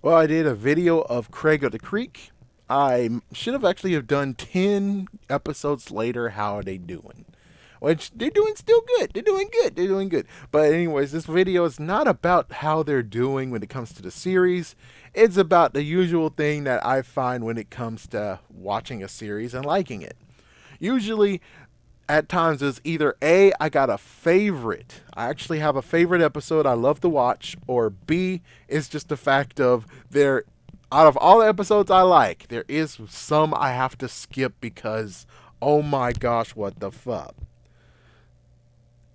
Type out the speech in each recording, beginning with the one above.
Well, I did a video of Craig of the Creek. I should have actually have done 10 episodes later. How are they doing? Which they're doing still good. They're doing good. They're doing good. But anyways, this video is not about how they're doing when it comes to the series. It's about the usual thing that I find when it comes to watching a series and liking it. Usually at times it's either A, I got a favorite. I actually have a favorite episode I love to watch, or B, it's just the fact of there out of all the episodes I like, there is some I have to skip because oh my gosh, what the fuck.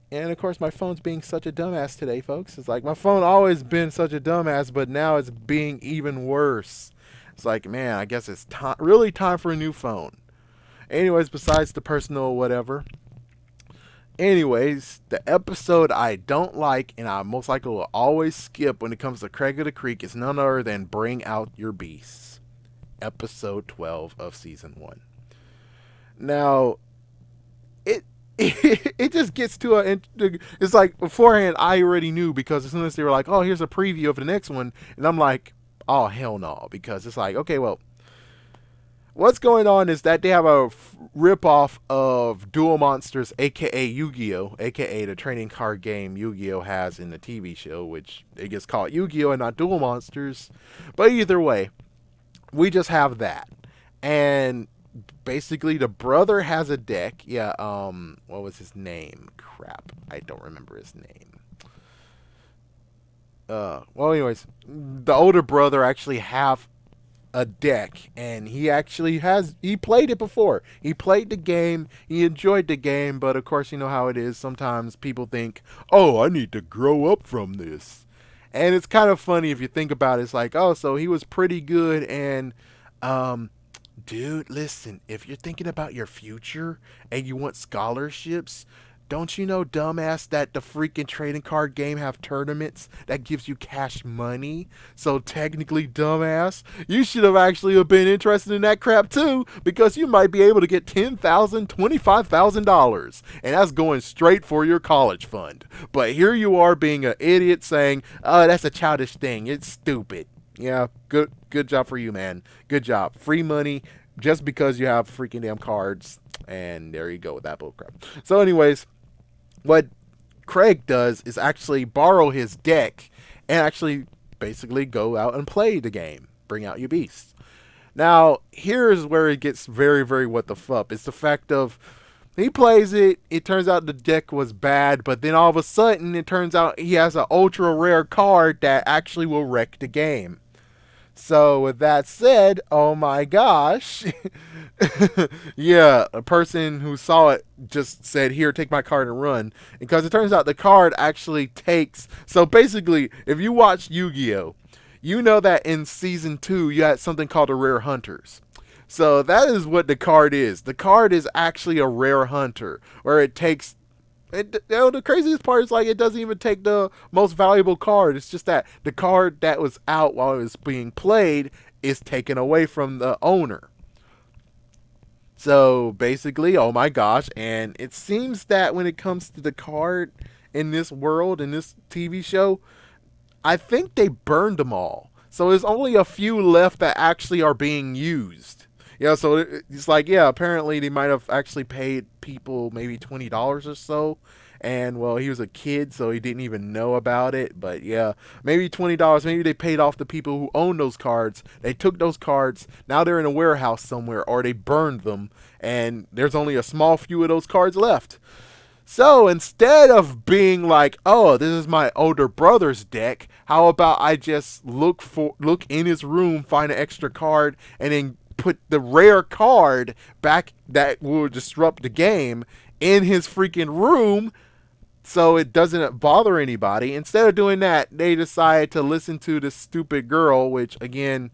And of course my phone's being such a dumbass today, folks. It's like my phone always been such a dumbass, but now it's being even worse. It's like, man, I guess it's really time for a new phone. Anyways, besides the personal whatever, anyways, the episode I don't like and I most likely will always skip when it comes to Craig of the Creek is none other than Bring Out Your Beasts, episode 12 of season 1. Now, it it just gets to a it's like beforehand I already knew because as soon as they were like, "Oh, here's a preview of the next one." And I'm like, "Oh, hell no," because it's like, "Okay, well, what's going on is that they have a rip-off of Duel Monsters, aka Yu-Gi-Oh, aka the trading card game Yu-Gi-Oh has in the TV show, which it gets called Yu-Gi-Oh and not Duel Monsters. But either way, we just have that. And basically the brother has a deck. Yeah, what was his name? Crap. I don't remember his name. Well anyways, the older brother actually have a deck and he played it before. He played the game, he enjoyed the game, but of course you know how it is. Sometimes people think, "Oh, I need to grow up from this." And it's kind of funny if you think about it. It's like, "Oh, so he was pretty good and um dude, listen, if you're thinking about your future and you want scholarships, don't you know, dumbass, that the freaking trading card game have tournaments that gives you cash money? So technically, dumbass, you should have been interested in that crap too, because you might be able to get $10,000, $25,000, and that's going straight for your college fund. But here you are being an idiot saying, "Oh, that's a childish thing. It's stupid." Yeah, good job for you, man. Good job. Free money just because you have freaking damn cards. And there you go with that bullcrap. So, anyways, what Craig does is actually borrow his deck and actually basically go out and play the game. Bring out your beasts. Now, here's where it gets very, very what the fuck. It's the fact of he plays it, it turns out the deck was bad, but then all of a sudden it turns out he has an ultra rare card that actually will wreck the game. So with that said, oh my gosh. Yeah, a person who saw it just said, "Here, take my card and run." Because it turns out the card actually takes. So basically, if you watch Yu-Gi-Oh, you know that in season 2 you had something called a Rare Hunters. So that is what the card is. The card is actually a Rare Hunter, where it takes the craziest part is like it doesn't even take the most valuable card. It's just that the card that was out while it was being played is taken away from the owner. So basically, oh my gosh, and it seems that when it comes to the card in this world, in this TV show, I think they burned them all. So there's only a few left that actually are being used. Yeah, so it's like, yeah, apparently they might have actually paid people maybe $20 or so. And well, he was a kid, so he didn't even know about it. But yeah, maybe $20. Maybe they paid off the people who owned those cards. They took those cards. Now they're in a warehouse somewhere, or they burned them. And there's only a small few of those cards left. So instead of being like, "Oh, this is my older brother's deck," how about I just look in his room, find an extra card, and then put the rare card back that will disrupt the game in his freaking room so it doesn't bother anybody. Instead of doing that, they decide to listen to this stupid girl, which again,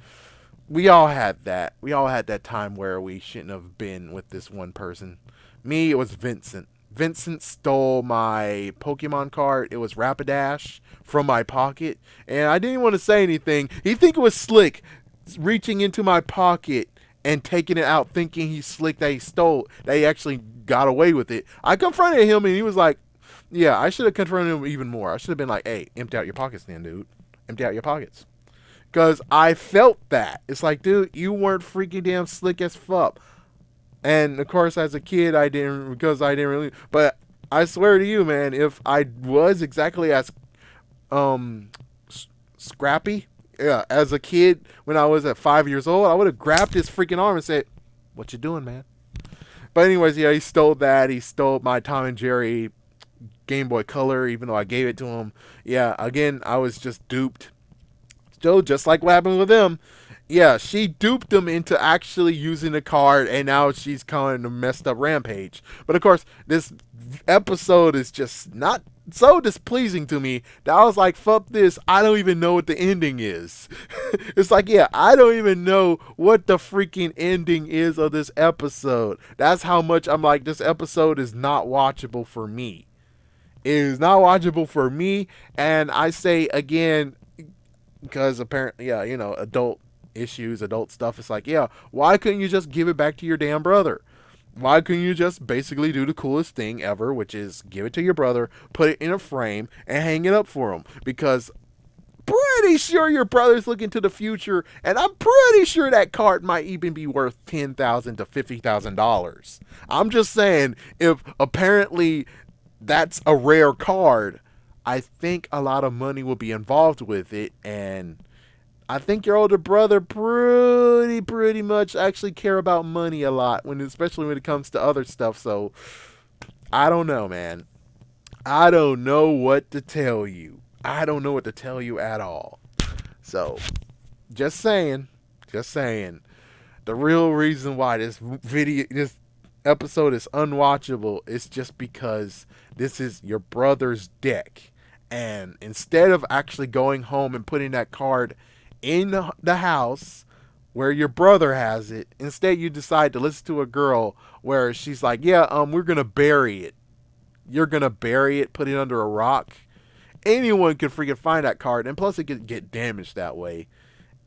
we all had that. We all had that time where we shouldn't have been with this one person. Me, it was Vincent. Vincent stole my Pokemon card. It was Rapidash from my pocket, and I didn't want to say anything. He think it was slick, reaching into my pocket and taking it out, thinking he's slick that he stole. That he actually got away with it. I confronted him, and he was like, "Yeah, I should have confronted him even more. I should have been like, hey, empty out your pockets, then, dude. Empty out your pockets." Because I felt that. It's like, dude, you weren't freaking damn slick as fuck. And of course, as a kid, I didn't, because I didn't really. But I swear to you, man, if I was exactly as um scrappy, yeah, as a kid when I was at 5 years old, I would have grabbed his freaking arm and said, "What you doing, man?" But anyways, yeah, he stole that. He stole my Tom and Jerry Game Boy Color, even though I gave it to him. Yeah, again, I was just duped. Still, just like what happened with them. Yeah, she duped him into actually using the card, and now she's calling a messed up rampage. But of course, this episode is just not so displeasing to me that I was like, fuck this, I don't even know what the ending is. It's like, yeah, I don't even know what the freaking ending is of this episode. That's how much I'm like, this episode is not watchable for me. It is not watchable for me, and I say again, because apparently, yeah, adult issues, adult stuff. It's like, yeah, why couldn't you just give it back to your damn brother? Why couldn't you just basically do the coolest thing ever, which is give it to your brother, put it in a frame, and hang it up for him? Because pretty sure your brother's looking to the future, and I'm pretty sure that card might even be worth $10,000 to $50,000. I'm just saying, if apparently that's a rare card, I think a lot of money will be involved with it, and I think your older brother pretty much actually care about money a lot when, especially when it comes to other stuff. So I don't know, man. I don't know what to tell you. I don't know what to tell you at all. So just saying, just saying. The real reason why this episode is unwatchable is just because this is your brother's deck. And instead of actually going home and putting that card in the house where your brother has it, instead you decide to listen to a girl where she's like, yeah, we're gonna bury it. You're gonna bury it, put it under a rock. Anyone could freaking find that card, and plus it could get damaged that way.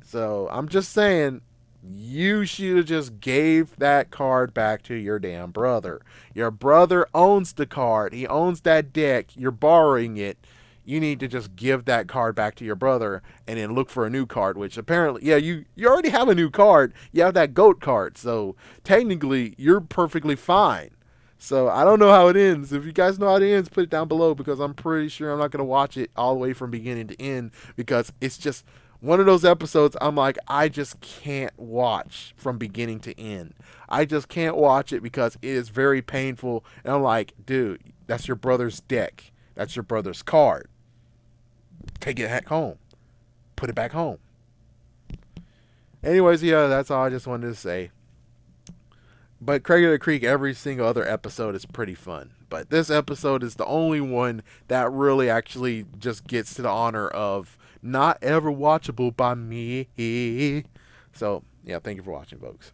So I'm just saying, you should have just gave that card back to your damn brother. Your brother owns the card. He owns that deck. You're borrowing it. You need to just give that card back to your brother and then look for a new card, which apparently, yeah, you already have a new card. You have that GOAT card. So technically, you're perfectly fine. So I don't know how it ends. If you guys know how it ends, put it down below, because I'm pretty sure I'm not going to watch it all the way from beginning to end, because it's just one of those episodes I'm like, I just can't watch from beginning to end. I just can't watch it because it is very painful. And I'm like, dude, that's your brother's deck. That's your brother's card. Take it back home. Put it back home. Anyways, yeah, that's all I just wanted to say. But Craig of the Creek, every single other episode is pretty fun. But this episode is the only one that really actually just gets to the honor of not ever watchable by me. So, yeah, thank you for watching, folks.